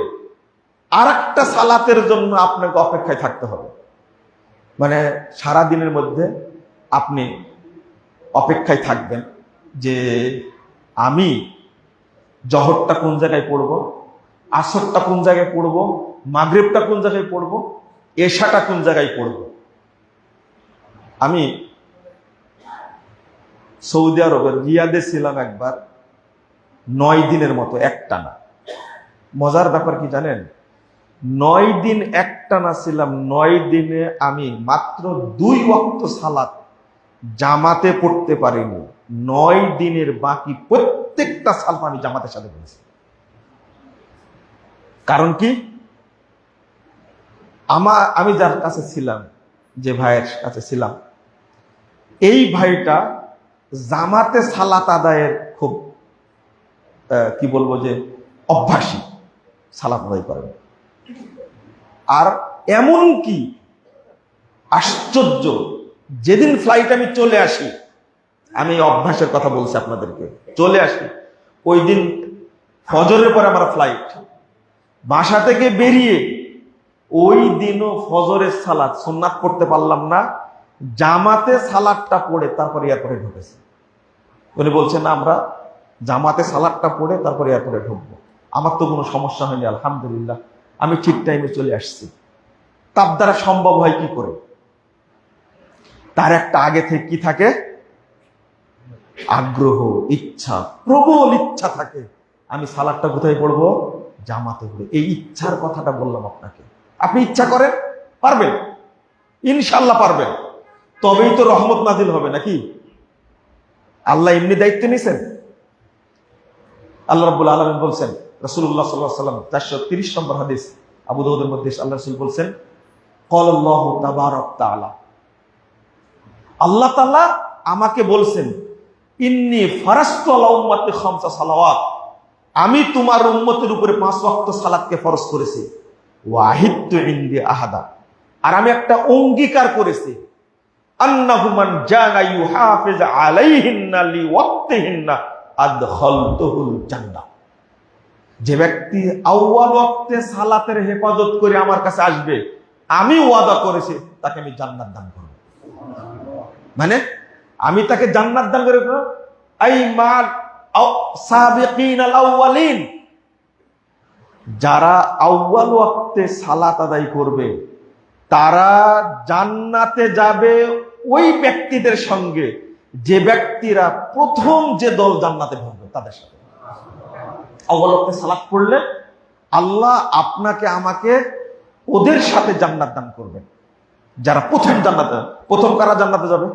আরেকটা সালাতের জন্য আপনাকে অপেক্ষায় থাকতে হবে। মানে সারা দিনের মধ্যে আপনি অপেক্ষায় থাকবেন যে আমি জহরটা কোন জায়গায় পড়বো, আসরটা কোন জায়গায় পড়বো, মাগরিবটা কোন জায়গায় পড়বো, এশাটা কোন জায়গায় পড়বো। আমি সৌদি আরবের রিয়াদে ছিলাম একবার, 9 দিনের মতো একটানা। মজার ব্যাপার কি জানেন? 9 দিন একটানা ছিলাম। 9 দিনে আমি মাত্র 2 ওয়াক্ত সালাত জামাতে পড়তে পারিনি। 9 দিনের বাকি প্রত্যেকটা সালাত আমি জামাতের সাথে পড়েছি। কারণ কি? আমি যার কাছে ছিলাম, যে ভাইয়ের কাছে ছিলাম, এই ভাইটা জামাতে সালাত আদায়ের খুব কি বলবো যে অভ্যাসী, সালাত আদায় করেন। আর এমন কি আশ্চর্য, যেদিন ফ্লাইট আমি চলে আসি, আমি অভ্যাসের কথা বলছি আপনাদেরকে, চলে আসি ওই দিন ফজরের পরে আমার ফ্লাইট। বাসা থেকে বেরিয়ে ওই দিনও ফজরের সালাত সুন্নাত পড়তে পারলাম না, জামাতে সালাতটা পড়ে তারপরে এয়ারপোর্টে ঢুকেছে। উনি বলছেন আমরা জামাতে সালাতটা পড়ে তারপরে এয়ারপোর্টে ঢুকবো। আমার তো কোনো সমস্যা হয়নি, আলহামদুলিল্লাহ, আমি ঠিক টাইমে চলে আসছি। তার দ্বারা সম্ভব হয় কি করে? তার একটা আগে থেকে কি থাকে? আগ্রহ, ইচ্ছা, প্রবল ইচ্ছা থাকে। আমি সালাতটা কোথায় পড়বো? জামাতে পড়ে। এই ইচ্ছার কথাটা বললাম আপনাকে। আপনি ইচ্ছা করেন, পারবেন, ইনশাল্লাহ পারবেন। তবেই তো রহমত নাজিল হবে, নাকি? আল্লাহ এমনি দায়িত্ব নিছেন। আল্লাহ রাব্বুল আলামিন বলছেন, রাসূলুল্লাহ সাল্লাল্লাহু আলাইহি ওয়াসাল্লাম 430 নম্বর হাদিস, আবু দাউদের মধ্যে আল্লাহ রাসূল বলছেন, ক্বালাল্লাহু তাবারাক তাআলা, আল্লাহ তাআলা আমাকে বলছেন, ইন্নী ফারাজতু আলা উম্মতি খামসা সালাওয়াত, আমি তোমার উম্মতের উপরে 5 ওয়াক্ত সালাতকে ফরজ করেছি। ওয়াহিদতু ইনদি আহাদা, আর আমি একটা অঙ্গীকার করেছি, আন্নাহু মান জানা ইউহাফিজ আলাইহিন্না লিওয়াক্তিহিন্না আদখালতুহুল জান্নাহ, যে ব্যক্তি আউয়াল ওয়াক্তে সালাতের হেফাজত করে আমার কাছে আসবে, আমি ওয়াদা করেছি তাকে আমি জান্নাত দান করব। মানে আমি তাকে জান্নাত দান করে, আই মাল সাবিকিনাল আউয়ালিন, যারা আউয়াল ওয়াক্তে সালাত আদায় করবে তারা জান্নাতে যাবে ওই ব্যক্তিদের সঙ্গে যে ব্যক্তিরা প্রথম যে দল জান্নাতে ঢুকবে তাদের সাথে। আউয়াল ওয়াক্তে সালাত পড়লে আল্লাহ আপনাকে আমাকে ওদের সাথে জান্নাত দান করবেন। যারা প্রথম কারা জান্নাতে যাবে?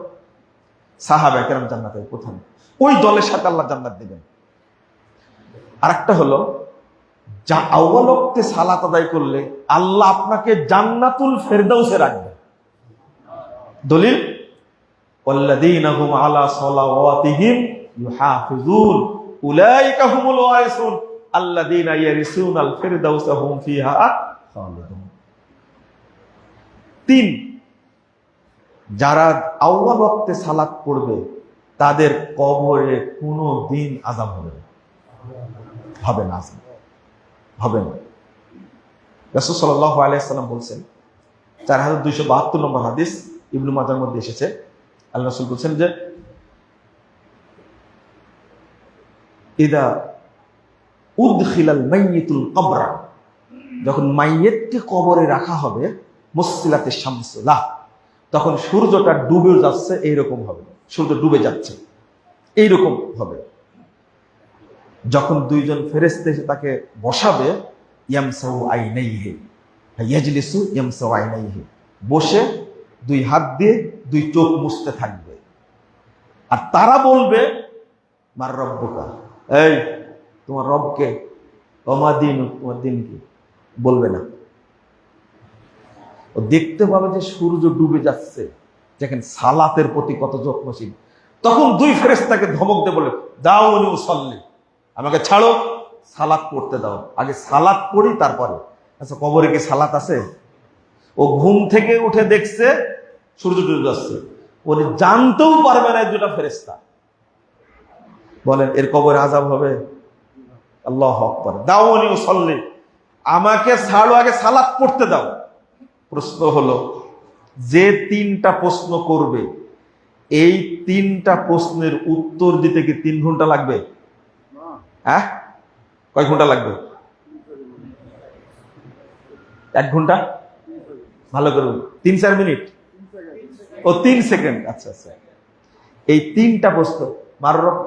সাহাবা কেরাম জান্নাতে প্রথম, ওই দলের সাথে আল্লাহ জান্নাত দিবেন। আর একটা হলো, যা আউয়াল ওয়াক্তে সালাত আদায় করলে আল্লাহ আপনাকে জান্নাতুল ফেরদাউসে রাখবে। দলিল, ওয়াল্লাযীনা হুম আলা সালাওয়াতিহিম ইউহাফিজুন উলাইকা হুমুল ওয়ারিসুন আল্লাযীনা ইয়ারিসুনাল ফিরদাউসা হুম ফিহা খালিদুন। 3, যারা আউয়াল ওয়াক্তে সালাত পড়বে তাদের কবরে কোনো দিন আযাব হবে না, হবে না, হবে না। রাসূল সাল্লাল্লাহু আলাইহি ওয়াসাল্লাম বলছেন, 4272 নম্বর হাদিস, ইবনে মাজাহর মধ্যে এসেছে, আল্লাহ রাসূল বলছেন যে ইদা উদখিলাল মাইয়িতুল কবর, যখন মাইয়িতকে কবরে রাখা হবে, মুসসিলাতিশ শামসু লাহ, তখন সূর্যটা ডুবে যাচ্ছে এইরকম হবে, সূর্য ডুবে যাচ্ছে এইরকম হবে। যখন দুইজন ফেরেশতা এসে তাকে বসাবে, ইয়ামসাউ আইনাইহি ইয়াজলিসু ইয়ামসাউ আইনাইহি, বসে 2 হাত দিয়ে 2 চোখ মুছতে থাকবে। আর তারা বলবে, মার রব্বুকা, এই তোমার রবকে, ওমা দিন, তোমার দিন কি, বলবে না। ও দেখতে পাবে যে সূর্য ডুবে যাচ্ছে, দেখেন সালাতের প্রতি কত যত্নশীল। তখন 2 ফেরেশতাকে ধমক দিয়ে বলে, দাউনি উসাল্লি, আমাকে ছাড়ো, সালাত পড়তে দাও, আগে সালাত পড়ি তারপরে। আচ্ছা, কবরে কি সালাত আছে? ও ঘুম থেকে উঠে দেখছে সূর্য ডুবে যাচ্ছে, ও জানতেও পারবে না। 2টা ফেরেশতা বলেন, এর কবরে আযাব হবে? আল্লাহু আকবার। দাউনি উসাল্লি, আমাকে ছাড়ো, আগে সালাত পড়তে দাও। প্রশ্ন হলো, যে 3টা প্রশ্ন করবে, এই 3টা প্রশ্নের উত্তর দিতে কি 3 ঘন্টা লাগবে? হ্যাঁ, কয় ঘন্টা লাগবে? 1 ঘন্টা? ভালো করে 3-4 মিনিট? ও 3 সেকেন্ড। আচ্ছা আচ্ছা, এই 3টা প্রশ্ন,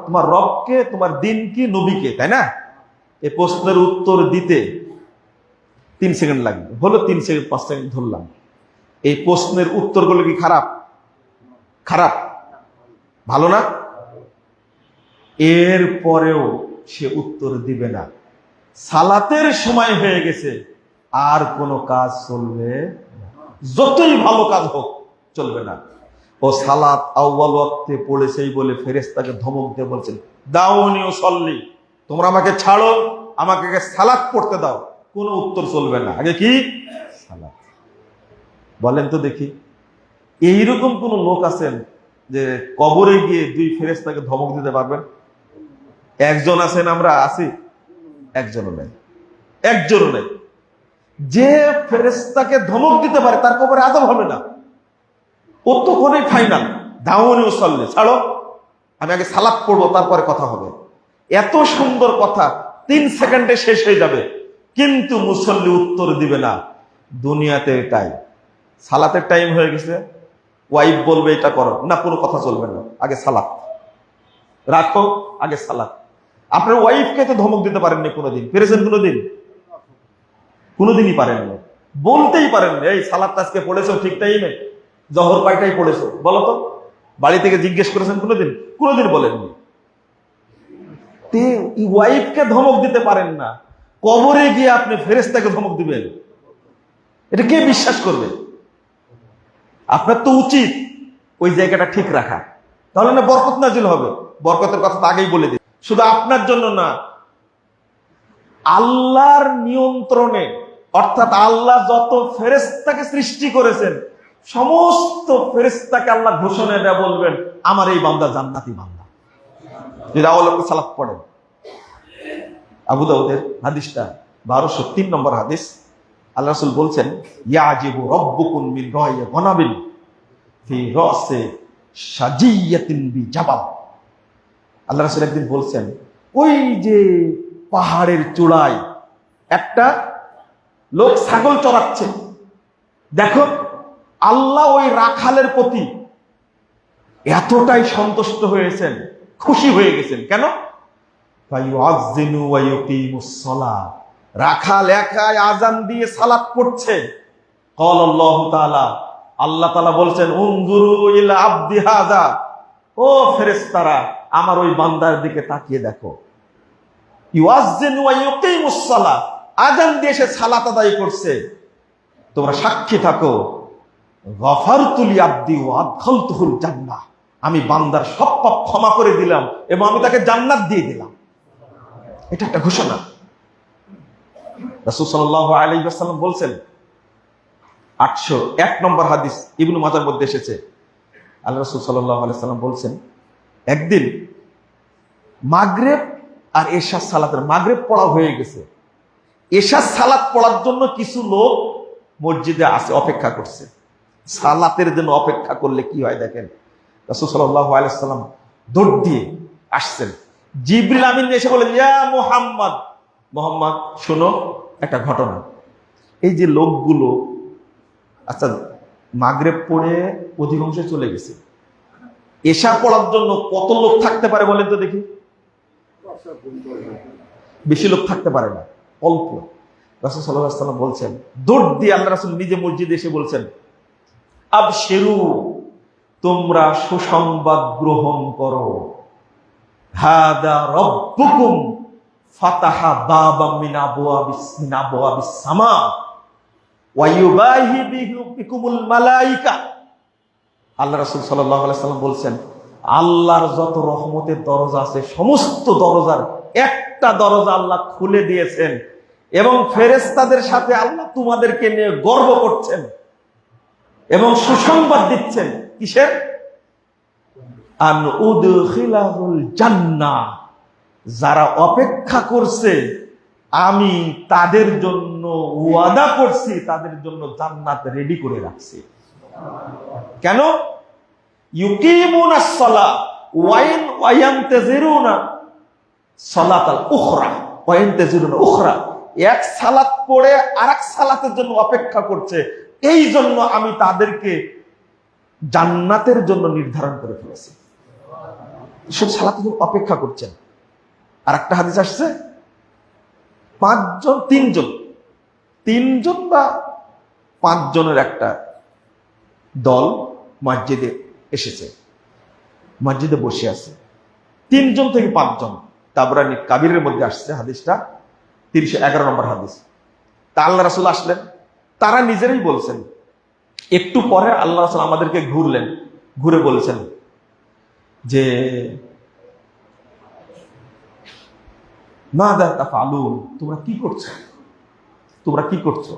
তোমার রবকে, তোমার দিন কি, নবীকে, তাই না? এই প্রশ্নের উত্তর দিতে 3 সেকেন্ড লাগবে। হলো 3 সেকেন্ড 5 সেকেন্ড ধরলাম। এই প্রশ্নের উত্তরগুলো কি খারাপ? খারাপ, ভালো না? এর পরেও সে উত্তর দিবে না। সালাতের সময় হয়ে গেছে, আর কোনো কাজ চলবে না, যতই ভালো কাজ হোক চলবে না। ও সালাত আউয়াল ওয়াক্তে পড়েছেই বলে ফেরেশতাকে ধমক দিয়ে বলছেন, দাউনি উসাল্লি, তোমরা আমাকে ছাড়ো, আমাকে সালাত পড়তে দাও। কোনো উত্তর চলবে না, আগে কি সালাত। বলেন তো দেখি, এইরকম কোন লোক আছেন যে কবরে গিয়ে 2 ফেরেশতাকে ধমক দিতে পারবেন? একজন আছেন, আমরা আছি? একজনও নেই, একজনও নেই। যে ফেরেশতাকে ধমক দিতে পারে তার কবরে আযাব হবে না, কতক্ষণে ফাইনাল, দাউনি উসাল্লি, ছাড়ো, আমি আগে সালাত পড়বো তারপরে কথা হবে। এত সুন্দর কথা 3 সেকেন্ডে শেষ হয়ে যাবে, কিন্তু মুসল্লি উত্তর দিবে না। দুনিয়াতে এটাই, সালাতের টাইম হয়ে গেছে, ওয়াইফ বলবে এটা করো না, কোনো কথা চলবে না, আগে সালাত রাখো, আগে সালাত। আপনার ওয়াইফকে তো ধমক দিতে পারেননি কোনোদিন? পেরেছেন কোনোদিন? কোনোদিনই পারেননি, বলতেই পারেননি, এই সালাতটা আজকে পড়েছো ঠিক টাইমে, জহর কয়টাই পড়েছো বলো তো? বাড়ি থেকে জিজ্ঞেস করেছেন কোনোদিন? কোনোদিন বলেননি। ওয়াইফকে ধমক দিতে পারেন না, কবরে গিয়ে আপনি ফেরেশতাকে ধমক দিবেন? এটা কে বিশ্বাস করবে? আপনার তো উচিত ওই জায়গাটা ঠিক রাখা, তাহলে না বরকত নাজিল হবে। বরকতের কথা তো আগেই বলে দিই, শুধু আপনার জন্য না, আল্লাহর নিয়ন্ত্রণে, অর্থাৎ আল্লাহ যত ফেরেশতাকে সৃষ্টি করেছেন, সমস্ত ফেরেশতাকে আল্লাহ ঘোষণা দেয়া বলবেন, আমার এই বান্দা জান্নাতি বান্দা, যদি আওয়ালকে সালাত পড়েন। আবু দাউদের হাদিসটা 1203 নম্বর হাদিস। আল্লাহ রাসূল বলছেন, ইয়াজিবু রাব্বুকুম মিন রাইয়া গনাবিন ফি রাসে সাজিয়াতিন বিজাবাল। আল্লাহ রাসূল একদিন বলছেন, ওই যে পাহাড়ের চূড়ায় একটা লোক ছাগল চড়াচ্ছে, দেখো আল্লাহ ওই রাখালের প্রতি এতটাই সন্তুষ্ট হয়েছেন, খুশি হয়ে গেছেন। কেন? রাখাল একাই আজান দিয়ে সালাত পড়ছে, ক্বালা আল্লাহু তাআলা, আল্লাহ তাআলা বলছেন, উনজুরু ইলা আবদি হাযা, ও ফেরেশতারা আমার ওই বান্দার দিকে তাকিয়ে দেখো, ইউয়াজ্জিনু ওয়া ইউকিমুস সালাহ, আযান দিয়ে সে সালাত আদায় করছে, তোমরা সাক্ষী থাকো, গফারতু লি আবদি ওয়া আদখালতুহুল জান্নাহ, আমি বান্দার সব পাপ ক্ষমা করে দিলাম এবং আমি তাকে জান্নাত দিয়ে দিলাম। এটা একটা ঘোষণা। রাসূল সাল্লাল্লাহু আলাইহি ওয়াসাল্লাম বলছেন, 801 নম্বর হাদিস ইবনে মাজাহর মধ্যে এসেছে, আল্লাহ রাসূল সাল্লাল্লাহু আলাইহি ওয়াসাল্লাম বলছেন, একদিন মাগরিব আর এশা সালাতের, মাগরিব পড়া হয়ে গেছে, এশা সালাত পড়ার জন্য কিছু লোক মসজিদে আসে, অপেক্ষা করছে। সালাতের জন্য অপেক্ষা করলে কি হয় দেখেন, রাসূল সাল্লাল্লাহু আলাইহি ওয়াসাল্লাম দৌড় দিয়ে আসছেন। জিবরিল আমিন এসে বলেন, ইয়া মুহাম্মদ, মুহাম্মদ শোনো একটা ঘটনা। এই যে লোকগুলো, আচ্ছা মাগরিব পড়ে অধিকাংশ চলে গেছে, এশা পড়ার জন্য কত লোক থাকতে পারে বলেন তো দেখি? বেশি লোক থাকতে পারে না, অল্প। রাসূল সাল্লাল্লাহু আলাইহি ওয়াসাল্লাম বলছেন, দৌড় দিয়ে আল্লাহ রাসূল নিজে মসজিদে এসে বলছেন, আবশিরু, তোমরা সুসংবাদ গ্রহণ করো, হাদা রাব্বুকুম ফাতাহা বাবাম মিন আবওয়াবিস সামা ওয়া ইউবাহি বিকুমুল মালায়েকা। আল্লাহ রাসূল সাল্লাল্লাহু আলাইহি ওয়াসাল্লাম বলছেন, আল্লাহর যত রহমতের দরজা আছে সমস্ত দরজার একটা দরজা আল্লাহ খুলে দিয়েছেন এবং ফেরেশতাদের সাথে আল্লাহ তোমাদেরকে নিয়ে গর্ব করছেন এবং সুসংবাদ দিচ্ছেন। কিসের? আন উদখিলাহুল জান্নাহ, যারা অপেক্ষা করছে আমি তাদের জন্য ওয়াদা করছি, তাদের জন্য জান্নাত রেডি করে রাখছি। কেন? ইউকিমুনাস সালাহ ওয়া ইয়ানতাজিরুনা সালাতাল উখরা ওয়া ইয়ানতাজিরুনা উখরা, এক সালাত পড়ে আরেক সালাতের জন্য অপেক্ষা করছে, এই জন্য আমি তাদেরকে জান্নাতের জন্য নির্ধারণ করে ফেলেছি। শুধু সালাতের জন্য অপেক্ষা করছেন। আর একটা হাদিস আসছে, তিনজন বা 5 জনের একটা দল মসজিদে এসেছে, মসজিদে বসে আছে, 3 জন থেকে 5 জন। তাবরানী কাবিরের মধ্যে আসছে হাদিসটা, 311 নম্বর হাদিস। তা আল্লাহ রাসূল আসলেন, তারা নিজেরাই বলছেন। একটু পরে আল্লাহ রাসূল আমাদেরকে ঘুরে বলছেন যে মাযা তাফআলুন, তোমরা কি করছো?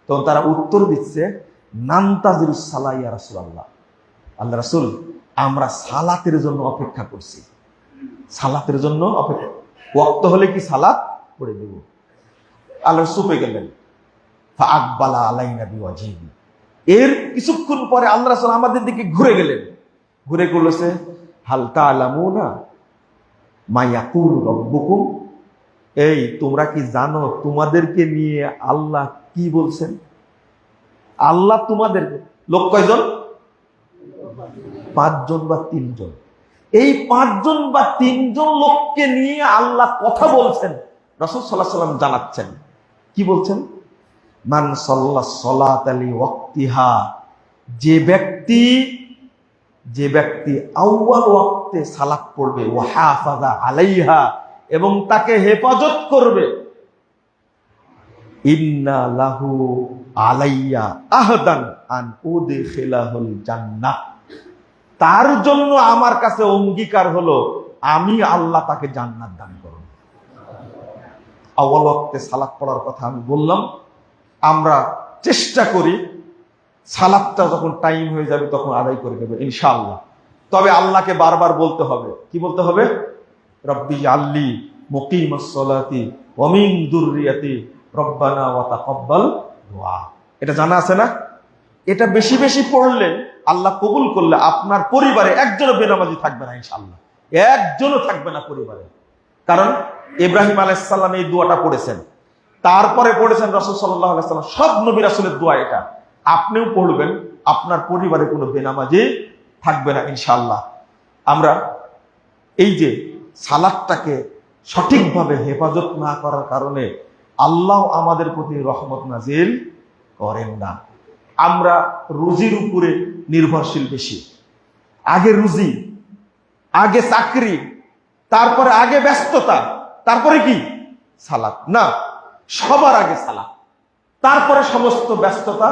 তখন তারা উত্তর দিচ্ছে, নান্তাজিরুস সালাহ ইয়া রাসূলুল্লাহ, আল্লাহ রাসূল আমরা সালাতের জন্য অপেক্ষা করছি, সালাতের জন্য অপেক্ষা, ওয়াক্ত হলে কি সালাত পড়ে দেব। আল্লাহ চুপে গেলেন। ফাআকবালা আলাইনা বিওয়াজহিহি, এর কিছুক্ষণ পরে আল্লাহ রাসূল আমাদের দিকে ঘুরে গেলেন, ঘুরে বলেছে, হাল তা'লামুনা মা ইয়াকুলু রাব্বুকুম, এই তোমরা কি জানো তোমাদেরকে নিয়ে আল্লাহ কি বলছেন? আল্লাহ তোমাদের, লোক কয়জন? 5 জন বা 3 জন। এই 5 জন বা 3 জন লোককে নিয়ে আল্লাহ কথা বলছেন। রাসূল সাল্লাল্লাহু আলাইহি ওয়াসাল্লাম জানাচ্ছেন, কি বলছেন? মান সাল্লাস সালাতা লি ওয়াক্তিহা, যে ব্যক্তি আউয়াল ওয়াক্তে সালাত পড়বে, ওয়া হাফাযা আলাইহা, এবং তাকে হেফাজত করবে, ইন্না লাহু আলাইয়া আহদান আন উদখিলাহুল জান্নাহ, তার জন্য আমার কাছে অঙ্গীকার হলো আমি আল্লাহ তাকে জান্নাত দান করব। আউয়াল ওয়াক্তে সালাত পড়ার কথা আমি বললাম, আমরা চেষ্টা করি সালাতটা যখন টাইম হয়ে যাবে তখন আদায় করে দেব ইনশাআল্লাহ। তবে আল্লাহকে বারবার বলতে হবে, কি বলতে হবে? রব্বি আল্লি মুকিমাস সালাতি ওয়া মিন যুররিয়াতি রব্বানা ওয়া তাকাব্বাল দুআ। এটা জানা আছে না? এটা বেশি বেশি পড়লে, আল্লাহ কবুল করলে আপনার পরিবারে একজনও বেনামাজি থাকবে না ইনশাআল্লাহ, একজনও থাকবে না পরিবারে। কারণ ইব্রাহিম আলাইহিস সালাম এই দোয়াটা পড়েছেন, তারপরে পড়েছেন রাসূল সাল্লাল্লাহু আলাইহি ওয়াসাল্লাম, সব নবী রাসূলের দোয়া এটা। আপনিও পড়বেন, আপনার পরিবারে কোনো বেনামাজি থাকবে না ইনশাআল্লাহ। আমরা এই যে সালাতটাকে সঠিকভাবে হেফাজত না করার কারণে আল্লাহ আমাদের প্রতি রহমত নাজিল করেন না। আমরা রুজির উপরে নির্ভরশীল বেশি। আগে রুজি, আগে চাকরি, তারপরে আগে ব্যস্ততা, তারপরে কি সালাত? না, সবার আগে সালাত, তারপরে সমস্ত ব্যস্ততা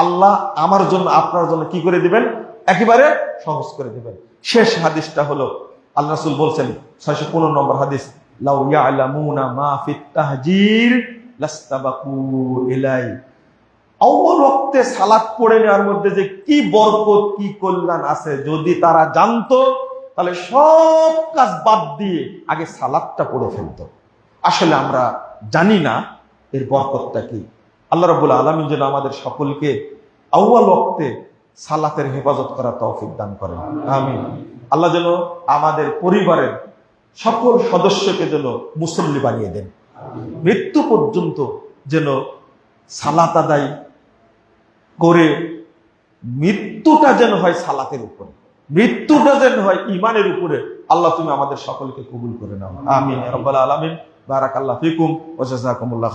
আল্লাহ আমার জন্য আপনার জন্য কি করে দিবেন? একেবারে সহজ করে দিবেন। শেষ হাদিসটা হলো আল্লাহ রাসূল বলছেন 615 নম্বর হাদিস, লাউ ইয়ালামুনা মা ফিত তাহজির লাস্তাবাকু ইলাই। আউয়াল ওয়াক্তে সালাত পড়ে নেওয়ার মধ্যে যে কি বরকত, কি কল্যাণ আছে, যদি তারা জানতো তাহলে সব কাজ বাদ দিয়ে আগে সালাতটা পড়ে ফেলতো। আসলে আমরা জানি না এর বরকতটা কি। আল্লাহ রাব্বুল আলামিন যেন আমাদের সকলকে আউয়াল ওয়াক্তে সালাতের হেফাজত করার তৌফিক দান করেন, আমিন। আল্লাহ যেন আমাদের পরিবারের সকল সদস্যকে যেন মুসল্লি বানিয়ে দেন, মৃত্যু পর্যন্ত যেন সালাত আদায় করে মৃত্যুটা যেন হয় সালাতের উপরে, মৃত্যুটা যেন হয় ঈমানের উপরে। আল্লাহ তুমি আমাদের সকলকে কবুল করে নাও, আমিন ইয়া রাব্বাল আলামিন। বারাকাল্লাহু ফিকুম ওয়া জাযাকুমুল্লাহ খায়র।